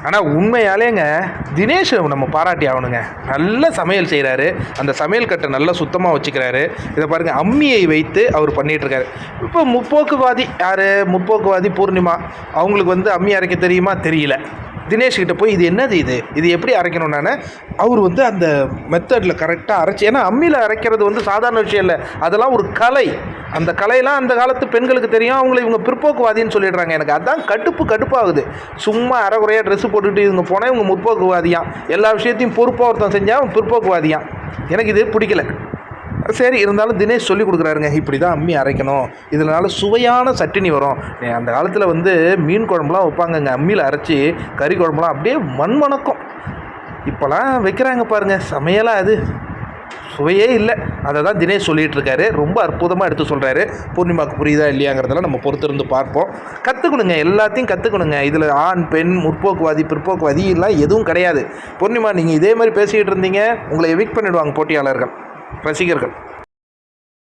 ஆனால் உண்மையாலேங்க தினேஷ் நம்ம பாராட்டி ஆகணுங்க. நல்ல சமையல் செய்கிறாரு, அந்த சமையல் கட்டை நல்லா சுத்தமாக வச்சுக்கிறாரு. இதை பாருங்கள், அம்மியை வைத்து அவர் பண்ணிகிட்ருக்காரு. இப்போ முற்போக்குவாதி யார், முற்போக்குவாதி பூர்ணிமா, அவங்களுக்கு வந்து அம்மி அரைக்க தெரியுமா, தெரியல. தினேஷ்கிட்ட போய் இது என்னது, இது எப்படி அரைக்கணும்னானே அவர் வந்து அந்த மெத்தடில் கரெக்டாக அரைச்சி, ஏன்னா அம்மியில் அரைக்கிறது வந்து சாதாரண விஷயம் இல்லை, அதெல்லாம் ஒரு கலை. அந்த கலையெல்லாம் அந்த காலத்து பெண்களுக்கு தெரியும். அவங்கள இவங்க பிற்போக்குவாதின்னு சொல்லிடுறாங்க. எனக்கு அதான் கடுப்பாகுது. சும்மா அரைகுறையாக ட்ரெஸ்ஸு போட்டுக்கிட்டு இவங்க போனால் இவங்க முற்போக்குவாதியான், எல்லா விஷயத்தையும் பொறுப்பாக ஒருத்தன் செஞ்சால் அவன் பிற்போக்குவாதியான். எனக்கு இது பிடிக்கல. சரி, இருந்தாலும் தினேஷ் சொல்லி கொடுக்குறாருங்க, இப்படி தான் அம்மி அரைக்கணும், இதனால சுவையான சட்டினி வரும். அந்த காலத்தில் வந்து மீன் குழம்புலாம் வைப்பாங்கங்க, அம்மியில் அரைச்சி கறி குழம்புலாம் அப்படியே மண்மணக்கும். இப்போலாம் வைக்கிறாங்க பாருங்கள் சமையலாக, அது சுவையே இல்லை. அதை தான் தினேஷ் சொல்லிகிட்டு இருக்காரு. ரொம்ப அற்புதமாக எடுத்து சொல்கிறாரு. பூர்ணிமாவுக்கு புரியுதா இல்லையாங்கிறதெல்லாம் நம்ம பொறுத்திருந்து பார்ப்போம். கற்றுக்கணுங்க, எல்லாத்தையும் கற்றுக்கணுங்க. இதில் ஆண் பெண் முற்போக்குவாதி பிற்போக்குவாதி எல்லாம் எதுவும் கிடையாது. பூர்ணிமா, நீங்கள் இதே மாதிரி பேசிக்கிட்டு இருந்தீங்க, உங்களை எவிக்ட் பண்ணிவிடுவாங்க போட்டியாளர்கள், ரசிகர்கள்.